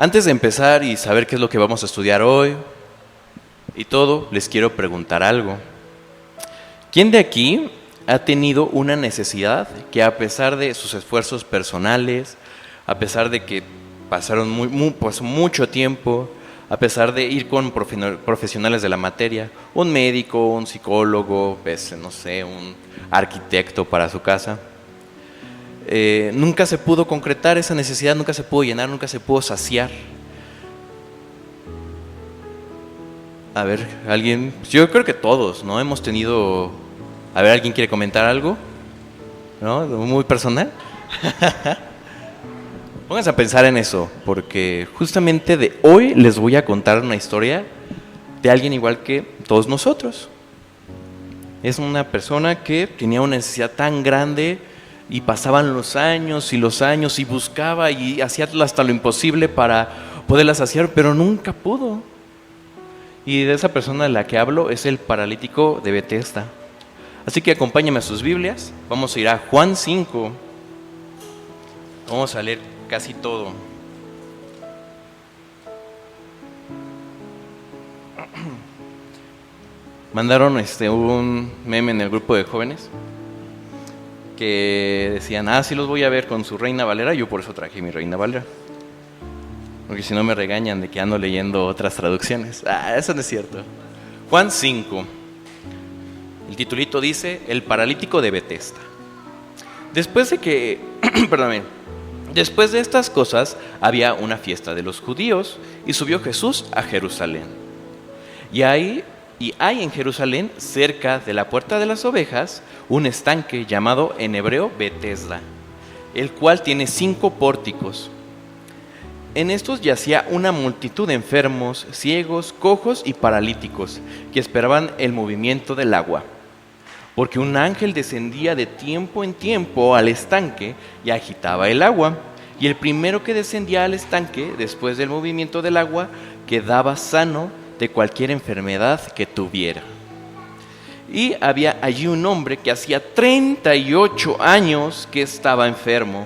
Antes de empezar y saber qué es lo que vamos a estudiar hoy y todo, les quiero preguntar algo. ¿Quién de aquí ha tenido una necesidad que, a pesar de sus esfuerzos personales, a pesar de que pasaron pasó mucho tiempo, a pesar de ir con profesionales de la materia, un médico, un psicólogo, no sé, un arquitecto para su casa, nunca se pudo concretar esa necesidad, nunca se pudo llenar, nunca se pudo saciar? A ver, alguien, yo creo que todos, ¿no? Hemos tenido... A ver, ¿alguien quiere comentar algo? ¿No? Muy personal. Pónganse a pensar en eso, porque justamente de hoy les voy a contar una historia de alguien igual que todos nosotros. Es una persona que tenía una necesidad tan grande y pasaban los años y buscaba y hacía hasta lo imposible para poderla saciar, pero nunca pudo. Y de esa persona de la que hablo es el paralítico de Betesda. Así que acompáñenme a sus Biblias, vamos a ir a Juan 5, vamos a leer casi todo. Mandaron un meme en el grupo de jóvenes que decían, sí los voy a ver con su Reina Valera, yo por eso traje mi Reina Valera, porque si no me regañan de que ando leyendo otras traducciones. Eso no es cierto. Juan 5. El titulito dice, el paralítico de Betesda. Después de estas cosas, había una fiesta de los judíos y subió Jesús a Jerusalén. Y hay en Jerusalén, cerca de la puerta de las ovejas, un estanque llamado en hebreo Betesda, el cual tiene 5 pórticos. En estos yacía una multitud de enfermos, ciegos, cojos y paralíticos, que esperaban el movimiento del agua. Porque un ángel descendía de tiempo en tiempo al estanque y agitaba el agua. Y el primero que descendía al estanque, después del movimiento del agua, quedaba sano de cualquier enfermedad que tuviera. Y había allí un hombre que hacía 38 años que estaba enfermo.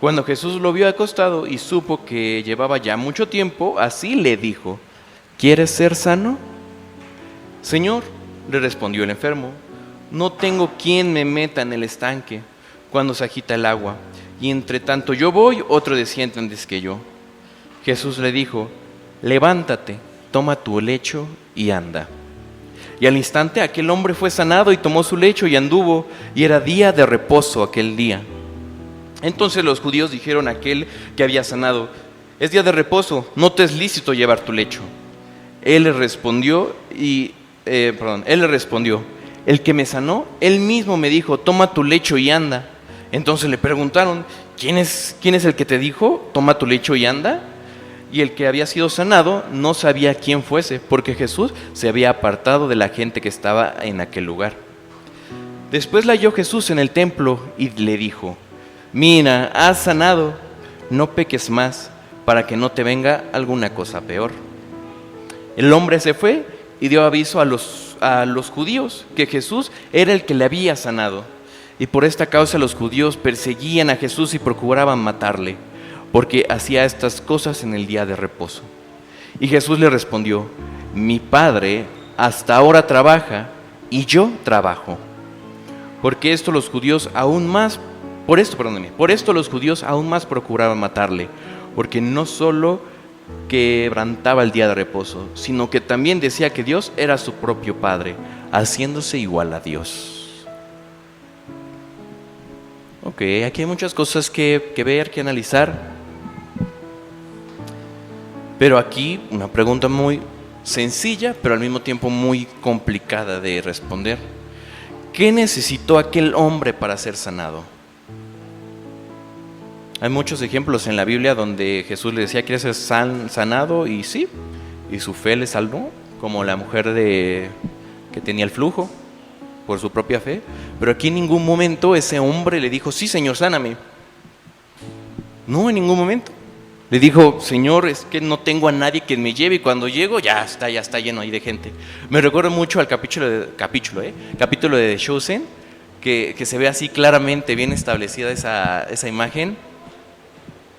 Cuando Jesús lo vio acostado y supo que llevaba ya mucho tiempo, así le dijo, ¿quieres ser sano? Señor, le respondió el enfermo, no tengo quien me meta en el estanque cuando se agita el agua, y entre tanto yo voy, otro desciende antes que yo. Jesús le dijo, levántate, toma tu lecho y anda. Y al instante aquel hombre fue sanado y tomó su lecho y anduvo, y era día de reposo aquel día. Entonces los judíos dijeron a aquel que había sanado, es día de reposo, no te es lícito llevar tu lecho. Él le respondió, el que me sanó, él mismo me dijo, toma tu lecho y anda. Entonces le preguntaron, ¿quién es el que te dijo, toma tu lecho y anda? Y el que había sido sanado no sabía quién fuese, porque Jesús se había apartado de la gente que estaba en aquel lugar. Después la halló Jesús en el templo y le dijo, mira, has sanado, no peques más, para que no te venga alguna cosa peor. El hombre se fue y dio aviso a los judíos que Jesús era el que le había sanado. Y por esta causa los judíos perseguían a Jesús y procuraban matarle, porque hacía estas cosas en el día de reposo. Y Jesús le respondió, mi Padre hasta ahora trabaja y yo trabajo. Por esto los judíos aún más procuraban matarle, porque no solo quebrantaba el día de reposo, sino que también decía que Dios era su propio Padre, haciéndose igual a Dios. Ok, aquí hay muchas cosas que ver, que analizar. Pero aquí una pregunta muy sencilla, pero al mismo tiempo muy complicada de responder. ¿Qué necesitó aquel hombre para ser sanado? Hay muchos ejemplos en la Biblia donde Jesús le decía, ¿quieres ser sanado? Y sí, y su fe le salvó, como la mujer que tenía el flujo por su propia fe. Pero aquí en ningún momento ese hombre le dijo, sí, Señor, sáname. No, en ningún momento. Le dijo, Señor, es que no tengo a nadie que me lleve, y cuando llego ya está lleno ahí de gente. Me recuerdo mucho al capítulo de The Chosen, que se ve así claramente bien establecida esa imagen.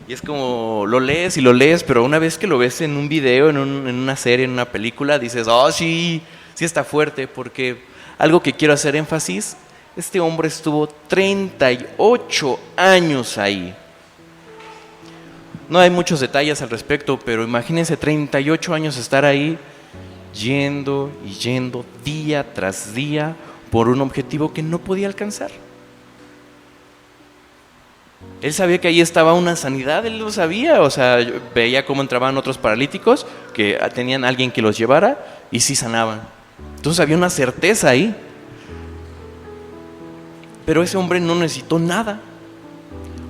Y es como, lo lees y lo lees, pero una vez que lo ves en un video, en una serie, en una película, dices, oh, sí, sí está fuerte, porque algo que quiero hacer énfasis, este hombre estuvo 38 años ahí. No hay muchos detalles al respecto, pero imagínense 38 años estar ahí, yendo y yendo día tras día por un objetivo que no podía alcanzar. Él sabía que ahí estaba una sanidad, él lo sabía, o sea, veía cómo entraban otros paralíticos que tenían a alguien que los llevara y sí sanaban. Entonces había una certeza ahí. Pero ese hombre no necesitó nada.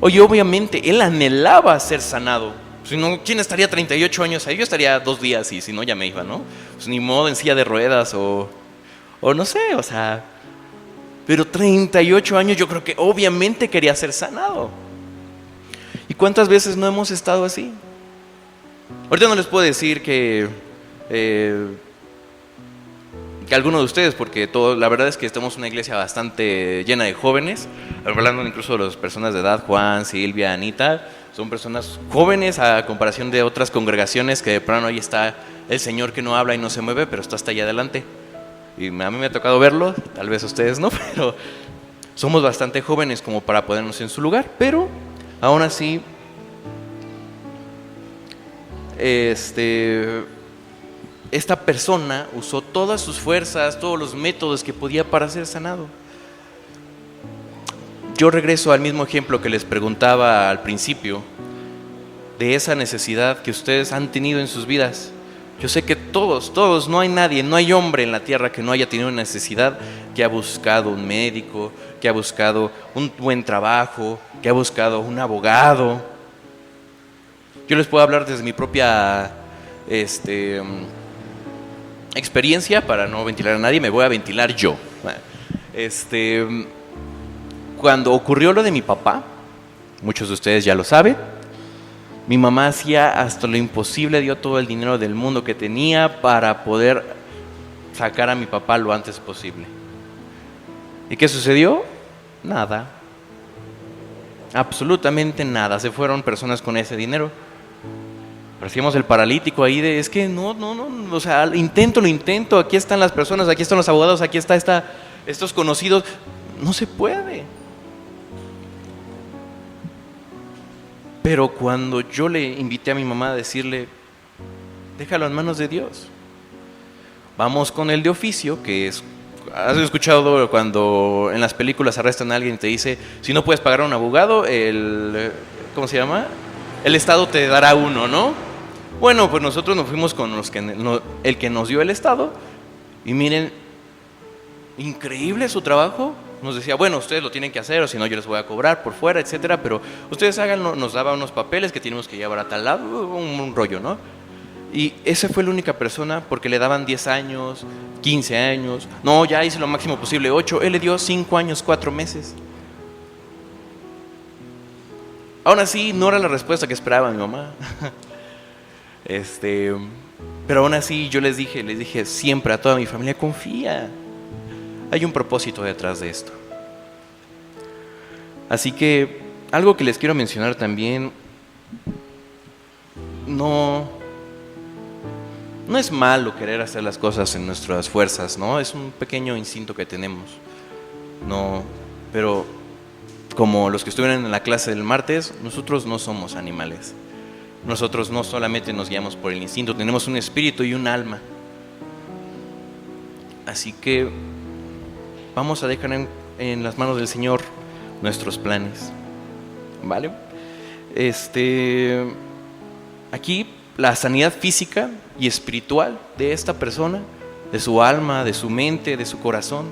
Oye, obviamente, él anhelaba ser sanado. Si no, ¿quién estaría 38 años ahí? Yo estaría 2 días y si no, ya me iba, ¿no? Pues ni modo, en silla de ruedas o no sé, o sea. Pero 38 años yo creo que obviamente quería ser sanado. ¿Y cuántas veces no hemos estado así? Ahorita no les puedo decir que alguno de ustedes, porque la verdad es que estamos en una iglesia bastante llena de jóvenes, hablando incluso de las personas de edad, Juan, Silvia, Anita, son personas jóvenes a comparación de otras congregaciones que de plano ahí está el Señor que no habla y no se mueve, pero está hasta allá adelante. Y a mí me ha tocado verlo, tal vez ustedes no, pero somos bastante jóvenes como para ponernos en su lugar, pero aún así, esta persona usó todas sus fuerzas, todos los métodos que podía para ser sanado. Yo regreso al mismo ejemplo que les preguntaba al principio, de esa necesidad que ustedes han tenido en sus vidas. Yo sé que todos, no hay nadie, no hay hombre en la tierra que no haya tenido una necesidad, que ha buscado un médico, que ha buscado un buen trabajo, que ha buscado un abogado. Yo les puedo hablar desde mi propia experiencia, para no ventilar a nadie, me voy a ventilar yo. Cuando ocurrió lo de mi papá, muchos de ustedes ya lo saben, mi mamá hacía hasta lo imposible, dio todo el dinero del mundo que tenía para poder sacar a mi papá lo antes posible. ¿Y qué sucedió? Nada. Absolutamente nada. Se fueron personas con ese dinero. Parecíamos el paralítico ahí de, es que no, o sea, lo intento, aquí están las personas, aquí están los abogados, aquí está estos conocidos. No se puede. Pero cuando yo le invité a mi mamá a decirle, déjalo en manos de Dios. Vamos con el de oficio, que es, ¿has escuchado cuando en las películas arrestan a alguien y te dice, si no puedes pagar a un abogado, ¿cómo se llama? El Estado te dará uno, ¿no? Bueno, pues nosotros nos fuimos con el que nos dio el Estado y miren, increíble su trabajo. Nos decía, bueno, ustedes lo tienen que hacer, o si no yo les voy a cobrar por fuera, etcétera, pero ustedes háganlo. Nos daba unos papeles que teníamos que llevar a tal lado, un rollo, ¿no? Y esa fue la única persona, porque le daban 10 años, 15 años, no, ya hice lo máximo posible, 8, él le dio 5 años, 4 meses. Aún así, no era la respuesta que esperaba mi mamá. Pero aún así yo les dije siempre a toda mi familia, confía. Hay un propósito detrás de esto. Así que algo que les quiero mencionar también, no es malo querer hacer las cosas en nuestras fuerzas, ¿no? Es un pequeño instinto que tenemos. No, pero como los que estuvieron en la clase del martes, nosotros no somos animales. Nosotros no solamente nos guiamos por el instinto, tenemos un espíritu y un alma. Así que vamos a dejar en las manos del Señor nuestros planes, ¿vale? Aquí la sanidad física y espiritual de esta persona, de su alma, de su mente, de su corazón,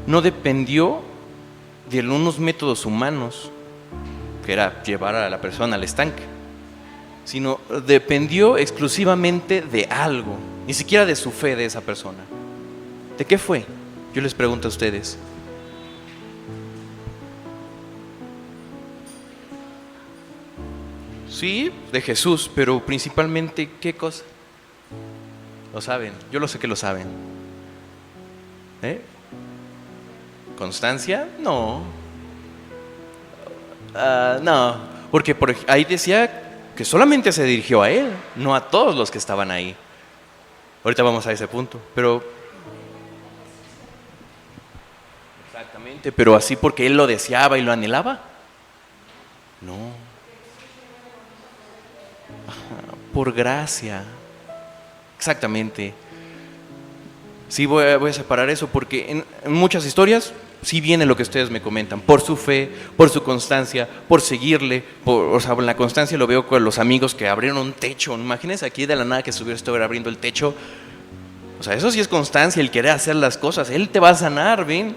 no dependió de unos métodos humanos, que era llevar a la persona al estanque, sino dependió exclusivamente de algo, ni siquiera de su fe de esa persona. ¿De qué fue? Yo les pregunto a ustedes. Sí, de Jesús, pero principalmente, ¿qué cosa? Lo saben, yo lo sé que lo saben. ¿Constancia? No. No. Porque ahí decía que solamente se dirigió a él, no a todos los que estaban ahí. Ahorita vamos a ese punto, pero exactamente, pero así porque él lo deseaba y lo anhelaba. No. Ajá, por gracia. Exactamente. Sí, voy a separar eso porque en muchas historias sí viene lo que ustedes me comentan, por su fe, por su constancia, por seguirle, o sea, la constancia lo veo con los amigos que abrieron un techo. Imagínense aquí de la nada que estuviera abriendo el techo. O sea, eso sí es constancia, el querer hacer las cosas. Él te va a sanar, ¿ven?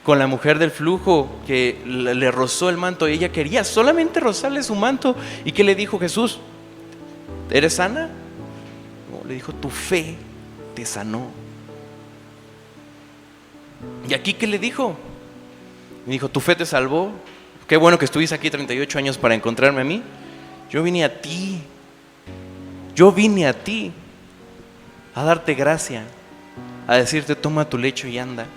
Con la mujer del flujo que le rozó el manto y ella quería solamente rozarle su manto. ¿Y qué le dijo Jesús? ¿Eres sana? No, le dijo, tu fe te sanó. ¿Y aquí qué le dijo? Me dijo, tu fe te salvó. Qué bueno que estuviste aquí 38 años para encontrarme a mí. Yo vine a ti. Yo vine a ti a darte gracia, a decirte, toma tu lecho y anda.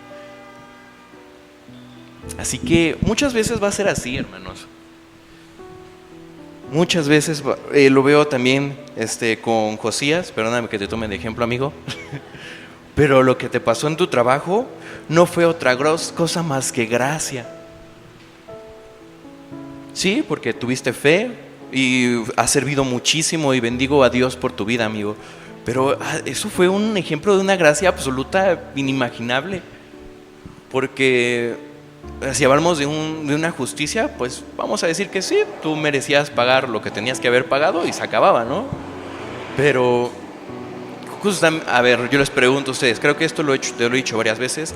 Así que muchas veces va a ser así, hermanos. Muchas veces lo veo también con Josías. Perdóname que te tome de ejemplo, amigo. Pero lo que te pasó en tu trabajo no fue otra cosa más que gracia. Sí, porque tuviste fe y has servido muchísimo y bendigo a Dios por tu vida, amigo. Pero eso fue un ejemplo de una gracia absoluta, inimaginable. Porque si hablamos de una justicia, pues vamos a decir que sí, tú merecías pagar lo que tenías que haber pagado y se acababa, ¿no? Pero a ver, yo les pregunto a ustedes, creo que esto te lo he dicho varias veces,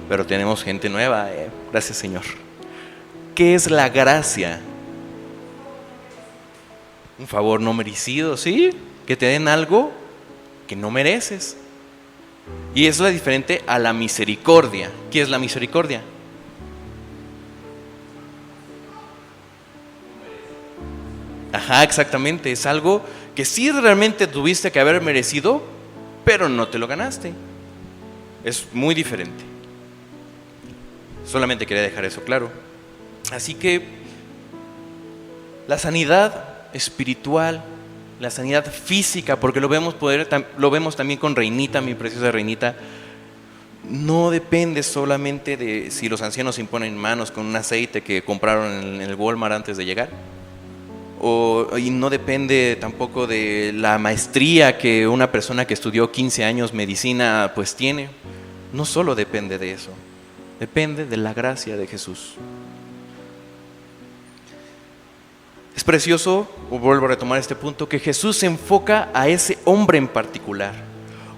pero tenemos gente nueva, gracias Señor. ¿Qué es la gracia? Un favor no merecido, ¿sí? Que te den algo que no mereces. Y eso es diferente a la misericordia. ¿Qué es la misericordia? Ajá, exactamente, es algo que sí realmente tuviste que haber merecido, pero no te lo ganaste. Es muy diferente. Solamente quería dejar eso claro. Así que la sanidad espiritual, la sanidad física, porque lo vemos también con Reinita, mi preciosa Reinita, no depende solamente de si los ancianos se imponen manos con un aceite que compraron en el Walmart antes de llegar. Y no depende tampoco de la maestría que una persona que estudió 15 años medicina pues tiene. No solo depende de eso, depende de la gracia de Jesús. Es precioso, vuelvo a retomar este punto, que Jesús se enfoca a ese hombre en particular,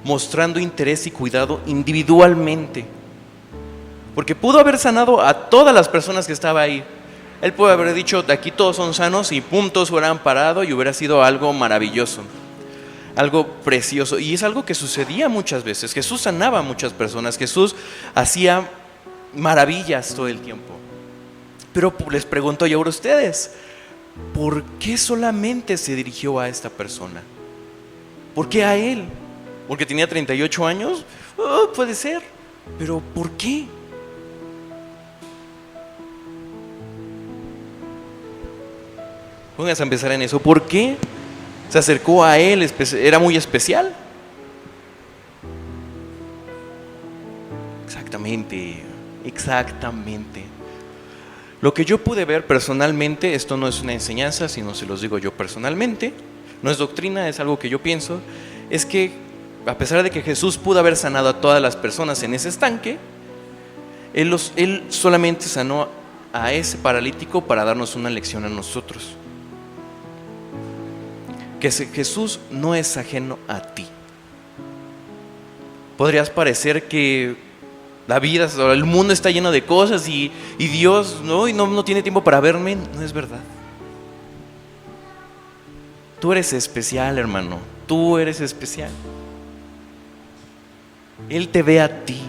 mostrando interés y cuidado individualmente. Porque pudo haber sanado a todas las personas que estaban ahí. Él puede haber dicho, de aquí todos son sanos y puntos hubieran parado y hubiera sido algo maravilloso, algo precioso. Y es algo que sucedía muchas veces. Jesús sanaba a muchas personas, Jesús hacía maravillas todo el tiempo. Pero les pregunto yo ahora a ustedes, ¿por qué solamente se dirigió a esta persona? ¿Por qué a él? ¿Porque tenía 38 años? Puede ser, pero ¿por qué? Pónganse a empezar en eso. ¿Por qué se acercó a él? ¿Era muy especial? Exactamente. Lo que yo pude ver personalmente, esto no es una enseñanza, sino se los digo yo personalmente, no es doctrina, es algo que yo pienso, es que a pesar de que Jesús pudo haber sanado a todas las personas en ese estanque, Él solamente sanó a ese paralítico para darnos una lección a nosotros. Que Jesús no es ajeno a ti. Podrías parecer que la vida, el mundo está lleno de cosas y Dios no tiene tiempo para verme. No es verdad. Tú eres especial, hermano. Tú eres especial. Él te ve a ti.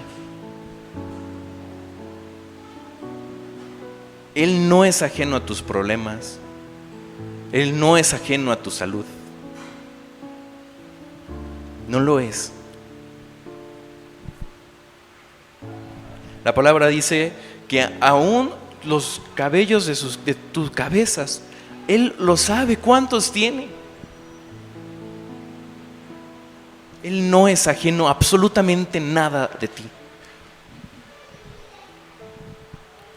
Él no es ajeno a tus problemas. Él no es ajeno a tu salud. No lo es. La palabra dice que aún los cabellos de tus cabezas. Él lo sabe cuántos tiene. Él no es ajeno a absolutamente nada de ti.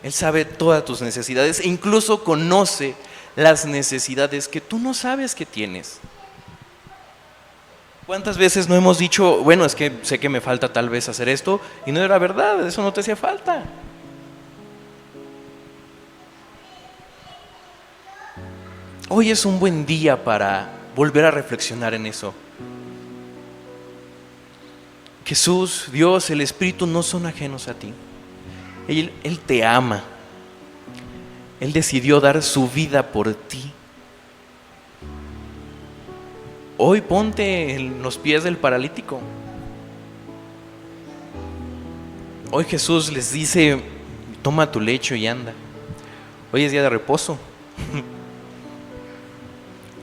Él sabe todas tus necesidades e incluso conoce las necesidades que tú no sabes que tienes. ¿Cuántas veces no hemos dicho, bueno, es que sé que me falta tal vez hacer esto, y no era verdad, eso no te hacía falta? Hoy es un buen día para volver a reflexionar en eso. Jesús, Dios, el Espíritu no son ajenos a ti. Él te ama. Él decidió dar su vida por ti. Hoy ponte en los pies del paralítico. Hoy Jesús les dice, toma tu lecho y anda. Hoy es día de reposo.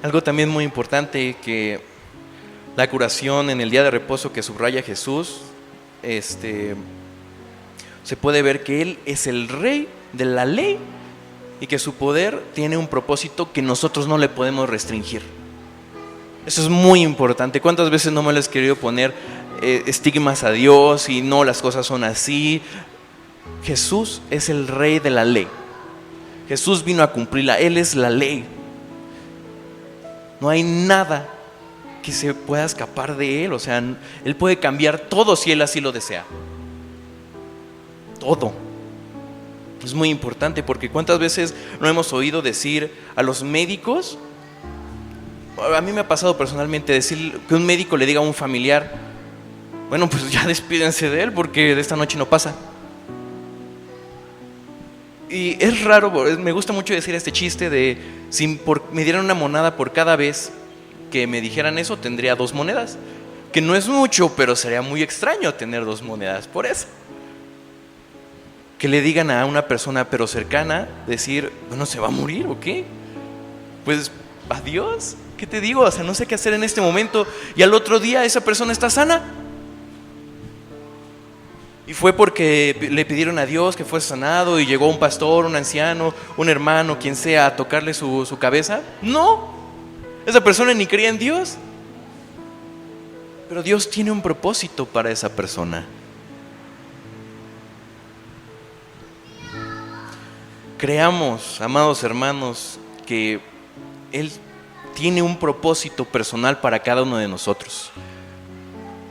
Algo también muy importante, que la curación en el día de reposo que subraya Jesús, se puede ver que Él es el rey de la ley y que su poder tiene un propósito que nosotros no le podemos restringir. Eso es muy importante. ¿Cuántas veces no me lo has querido poner estigmas a Dios y no, las cosas son así? Jesús es el rey de la ley. Jesús vino a cumplirla. Él es la ley. No hay nada que se pueda escapar de Él. O sea, Él puede cambiar todo si Él así lo desea. Todo. Es muy importante, porque ¿cuántas veces no hemos oído decir a los médicos? A mí me ha pasado personalmente decir que un médico le diga a un familiar, bueno, pues ya despídense de él porque de esta noche no pasa. Y es raro, me gusta mucho decir este chiste de si me dieran una moneda por cada vez que me dijeran eso, tendría 2 monedas. Que no es mucho, pero sería muy extraño tener 2 monedas por eso. Que le digan a una persona pero cercana, decir, bueno, ¿se va a morir o qué? Pues adiós, ¿qué te digo? O sea, no sé qué hacer en este momento. Y al otro día esa persona está sana. Y fue porque le pidieron a Dios que fuese sanado y llegó un pastor, un anciano, un hermano, quien sea, a tocarle su cabeza. No, esa persona ni creía en Dios. Pero Dios tiene un propósito para esa persona. Creamos, amados hermanos, que Él tiene un propósito personal para cada uno de nosotros.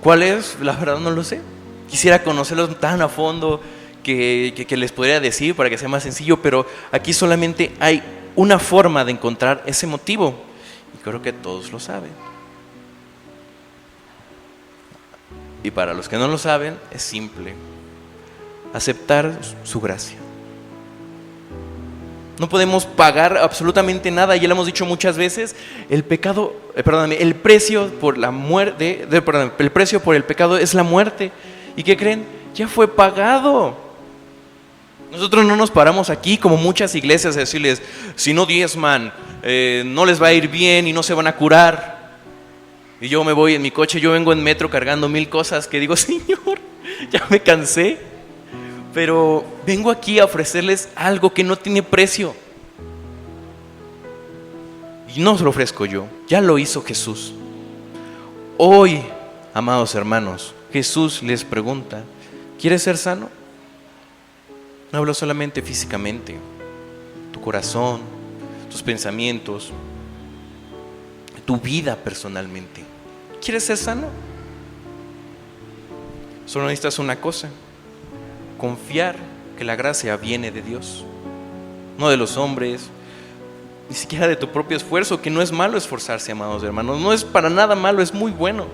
¿Cuál es? La verdad no lo sé. Quisiera conocerlos tan a fondo que les podría decir para que sea más sencillo, pero aquí solamente hay una forma de encontrar ese motivo, y creo que todos lo saben. Y para los que no lo saben, es simple: aceptar su gracia. No podemos pagar absolutamente nada, ya lo hemos dicho muchas veces. El precio por la muerte, el precio por el pecado es la muerte. ¿Y qué creen? Ya fue pagado. Nosotros no nos paramos aquí como muchas iglesias a decirles, si no diezman, no les va a ir bien y no se van a curar. Y yo me voy en mi coche, yo vengo en metro cargando 1000 cosas que digo, Señor, ya me cansé. Pero vengo aquí a ofrecerles algo que no tiene precio. Y no se lo ofrezco yo, ya lo hizo Jesús. Hoy, amados hermanos, Jesús les pregunta, ¿quieres ser sano? No hablo solamente físicamente, tu corazón, tus pensamientos, tu vida personalmente. ¿Quieres ser sano? Solo necesitas una cosa: confiar que la gracia viene de Dios, no de los hombres, ni siquiera de tu propio esfuerzo, que no es malo esforzarse, amados hermanos, no es para nada malo, es muy bueno.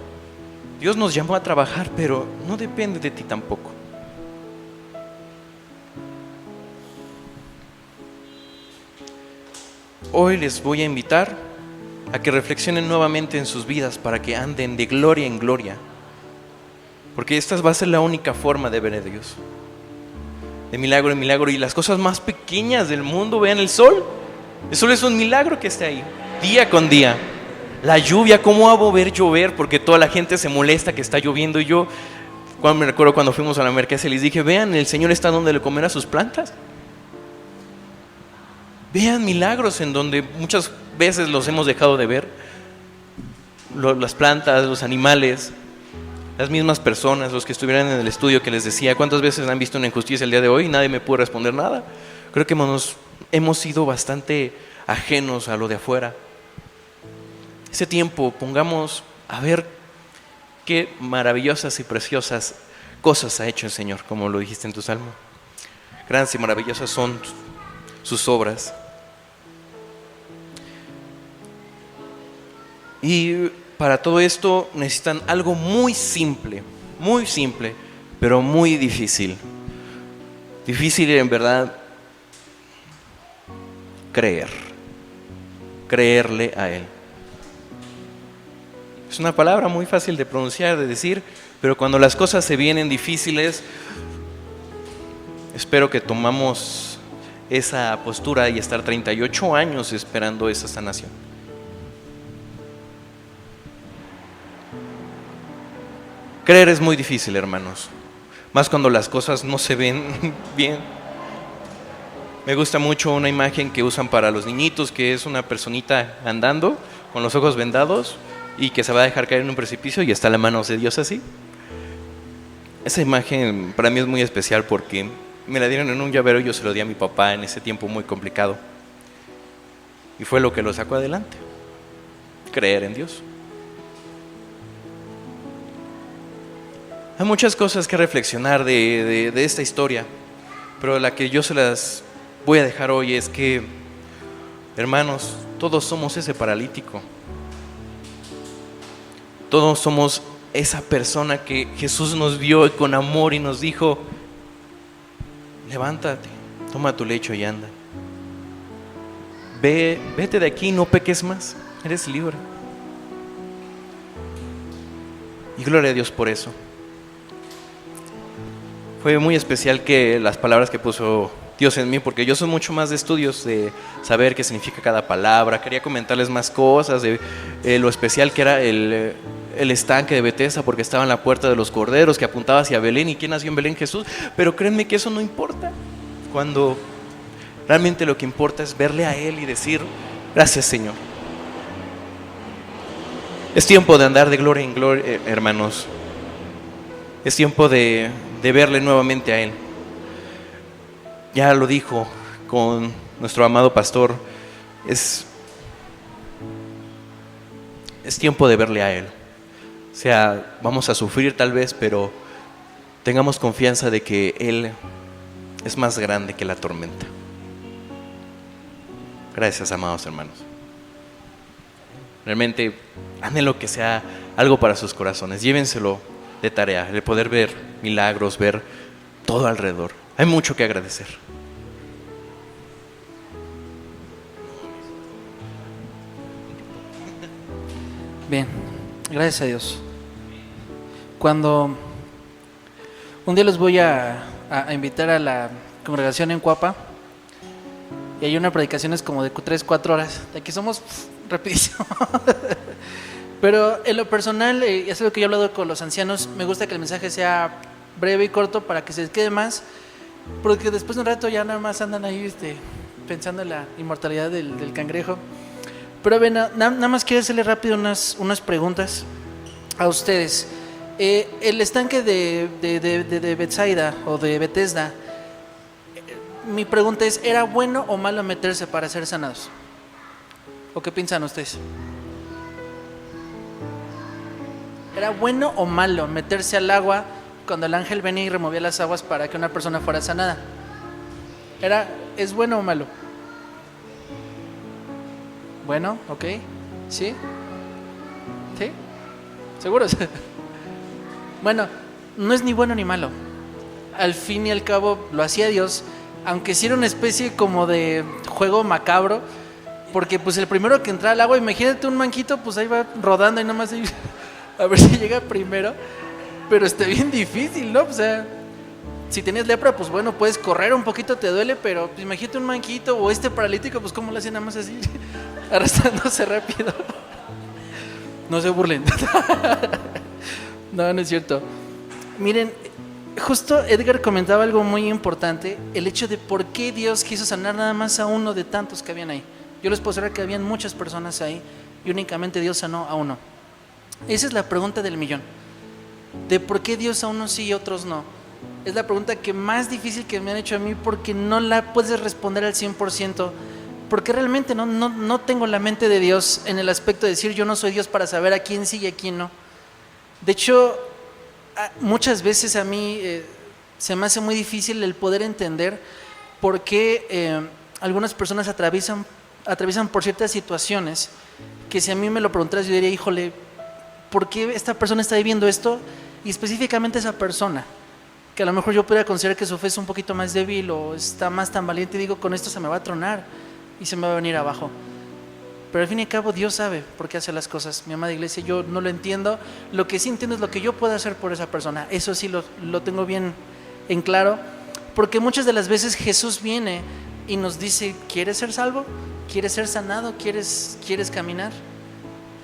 Dios nos llamó a trabajar, pero no depende de ti tampoco. Hoy les voy a invitar a que reflexionen nuevamente en sus vidas para que anden de gloria en gloria, porque esta va a ser la única forma de ver a Dios, de milagro en milagro. Y las cosas más pequeñas del mundo, vean el sol es un milagro que esté ahí, día con día. La lluvia, ¿cómo va a ver llover? Porque toda la gente se molesta que está lloviendo. Y yo, me recuerdo cuando fuimos a la mercancía, les dije, vean, el Señor está donde le comer a sus plantas. Vean milagros en donde muchas veces los hemos dejado de ver. Las plantas, los animales, las mismas personas, los que estuvieran en el estudio que les decía, ¿cuántas veces han visto una injusticia el día de hoy? Nadie me puede responder nada. Creo que hemos sido bastante ajenos a lo de afuera. Ese tiempo pongamos a ver qué maravillosas y preciosas cosas ha hecho el Señor, como lo dijiste en tu salmo. Grandes y maravillosas son sus obras. Y para todo esto necesitan algo muy simple, pero muy difícil. Difícil en verdad creerle a Él. Es una palabra muy fácil de pronunciar, de decir, pero cuando las cosas se vienen difíciles, espero que tomamos esa postura y estar 38 años esperando esa sanación. Creer es muy difícil, hermanos, más cuando las cosas no se ven bien. Me gusta mucho una imagen que usan para los niñitos, que es una personita andando con los ojos vendados y que se va a dejar caer en un precipicio y está la mano de Dios así. Esa imagen para mí es muy especial porque me la dieron en un llavero y yo se lo di a mi papá en ese tiempo muy complicado. Y fue lo que lo sacó adelante. Creer en Dios. Hay muchas cosas que reflexionar de esta historia, pero la que yo se las voy a dejar hoy es que, hermanos, todos somos ese paralítico. Todos somos esa persona que Jesús nos vio con amor y nos dijo: levántate, toma tu lecho y anda. Vete de aquí, no peques más, eres libre. Y gloria a Dios por eso. Fue muy especial que las palabras que puso Dios en mí, porque yo soy mucho más de estudios, de saber qué significa cada palabra. Quería comentarles más cosas de lo especial que era el estanque de Betesda, porque estaba en la puerta de los corderos, que apuntaba hacia Belén. ¿Y quién nació en Belén? Jesús. Pero créanme que eso no importa, cuando realmente lo que importa es verle a Él y decir: gracias, Señor. Es tiempo de andar de gloria en gloria, hermanos. Es tiempo de verle nuevamente a Él. Ya lo dijo con nuestro amado pastor, es tiempo de verle a Él. O sea, vamos a sufrir tal vez, pero tengamos confianza de que Él es más grande que la tormenta. Gracias, amados hermanos. Realmente, anhelo que sea algo para sus corazones. Llévenselo de tarea, el poder ver milagros, ver todo alrededor. Hay mucho que agradecer. Bien, gracias a Dios. Cuando un día los voy a invitar a la congregación en Cuapa, y hay una predicación es como de 3-4 horas. Aquí somos rapidísimo. Pero en lo personal, es lo que yo he hablado con los ancianos, me gusta que el mensaje sea breve y corto para que se les quede más, porque después de un rato ya nada más andan ahí pensando en la inmortalidad del cangrejo. Pero ven, nada más quiero hacerle rápido unas preguntas a ustedes. El estanque de Betsaida o de Betesda, mi pregunta es: ¿era bueno o malo meterse para ser sanados? ¿O qué piensan ustedes? ¿Era bueno o malo meterse al agua cuando el ángel venía y removía las aguas para que una persona fuera sanada? ¿Es bueno o malo? Bueno, ok. ¿Sí? ¿Sí? ¿Seguros? Bueno, no es ni bueno ni malo. Al fin y al cabo lo hacía Dios, aunque sí era una especie como de juego macabro, porque pues el primero que entra al agua, imagínate un manquito, pues ahí va rodando y nomás ahí, a ver si llega primero. Pero está bien difícil, ¿no? O sea, si tienes lepra, pues bueno, puedes correr un poquito, te duele, pero pues, imagínate un manquito o paralítico, pues cómo lo hacen nada más así, arrastrándose rápido. No se burlen. No es cierto. Miren, justo Edgar comentaba algo muy importante, el hecho de por qué Dios quiso sanar nada más a uno de tantos que habían ahí. Yo les puedo asegurar que habían muchas personas ahí y únicamente Dios sanó a uno. Esa es la pregunta del millón, de por qué Dios a unos sí y a otros no. Es la pregunta que más difícil que me han hecho a mí, porque no la puedes responder al 100%, porque realmente no tengo la mente de Dios en el aspecto de decir yo no soy Dios para saber a quién sí y a quién no. De hecho, muchas veces a mí se me hace muy difícil el poder entender por qué algunas personas atraviesan por ciertas situaciones que si a mí me lo preguntaras yo diría, híjole, ¿por qué esta persona está viviendo esto? Y específicamente esa persona, que a lo mejor yo podría considerar que su fe es un poquito más débil o está más tambaleante, y digo, con esto se me va a tronar y se me va a venir abajo. Pero al fin y al cabo Dios sabe por qué hace las cosas. Mi amada iglesia, yo no lo entiendo. Lo que sí entiendo es lo que yo puedo hacer por esa persona. Eso sí lo tengo bien en claro, porque muchas de las veces Jesús viene y nos dice, ¿quieres ser salvo? ¿Quieres ser sanado? ¿Quieres caminar?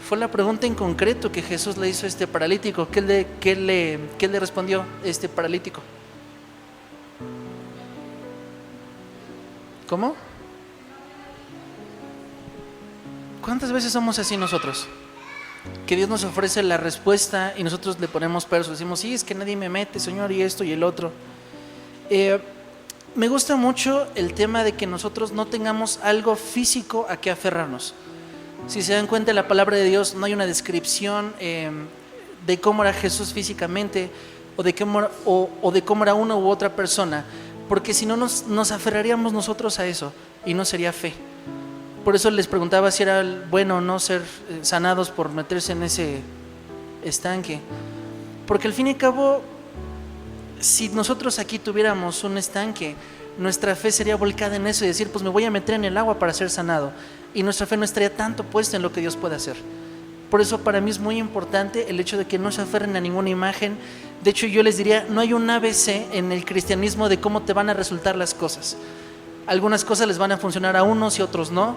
Fue la pregunta en concreto que Jesús le hizo a este paralítico. ¿Qué le respondió este paralítico? ¿Cómo? ¿Cuántas veces somos así nosotros? Que Dios nos ofrece la respuesta y nosotros le ponemos peros, decimos, sí, es que nadie me mete, Señor, y esto y el otro. Me gusta mucho el tema de que nosotros no tengamos algo físico a que aferrarnos. Si se dan cuenta, la palabra de Dios no hay una descripción de cómo era Jesús físicamente o de cómo era una u otra persona, porque si no nos aferraríamos nosotros a eso y no sería fe. Por eso les preguntaba si era bueno o no ser sanados por meterse en ese estanque, porque al fin y al cabo, si nosotros aquí tuviéramos un estanque, nuestra fe sería volcada en eso y decir, pues me voy a meter en el agua para ser sanado, y nuestra fe no estaría tanto puesta en lo que Dios puede hacer. Por eso para mí es muy importante el hecho de que no se aferren a ninguna imagen. De hecho, yo les diría, no hay un ABC en el cristianismo de cómo te van a resultar las cosas. Algunas cosas les van a funcionar a unos y otros no.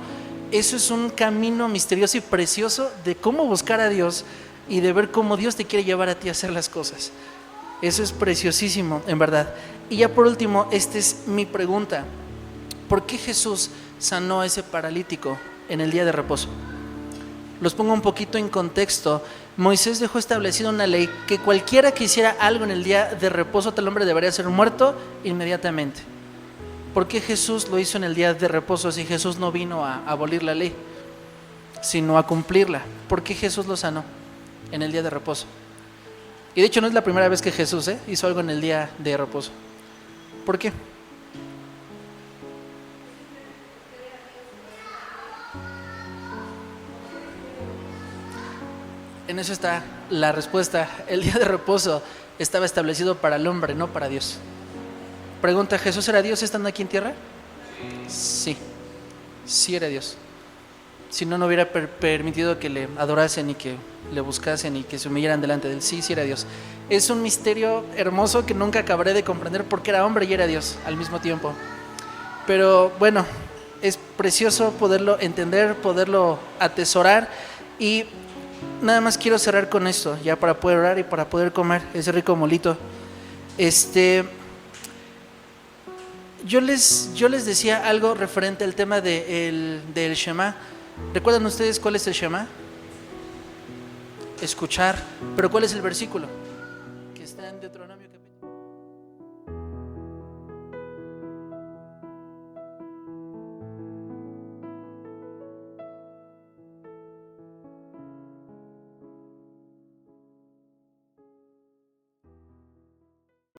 Eso es un camino misterioso y precioso de cómo buscar a Dios y de ver cómo Dios te quiere llevar a ti a hacer las cosas. Eso es preciosísimo, en verdad. Y ya por último, esta es mi pregunta. ¿Por qué Jesús sanó a ese paralítico en el día de reposo? Los pongo un poquito en contexto. Moisés dejó establecida una ley que cualquiera que hiciera algo en el día de reposo, tal hombre debería ser muerto inmediatamente. ¿Por qué Jesús lo hizo en el día de reposo si Jesús no vino a abolir la ley, sino a cumplirla? ¿Por qué Jesús lo sanó en el día de reposo? Y de hecho no es la primera vez que Jesús hizo algo en el día de reposo. ¿Por qué? En eso está la respuesta. El día de reposo estaba establecido para el hombre, no para Dios. Pregunta, ¿Jesús era Dios estando aquí en tierra? Sí, sí era Dios. Si no, no hubiera permitido que le adorasen y que le buscasen y que se humillaran delante de él. Sí, sí era Dios. Es un misterio hermoso que nunca acabaré de comprender porque era hombre y era Dios al mismo tiempo. Pero bueno, es precioso poderlo entender, poderlo atesorar. Y nada más quiero cerrar con esto, ya para poder orar y para poder comer ese rico molito. Yo les decía algo referente al tema del Shema. ¿Recuerdan ustedes cuál es el Shema? Escuchar. Pero ¿cuál es el versículo? Que está en Deuteronomio capítulo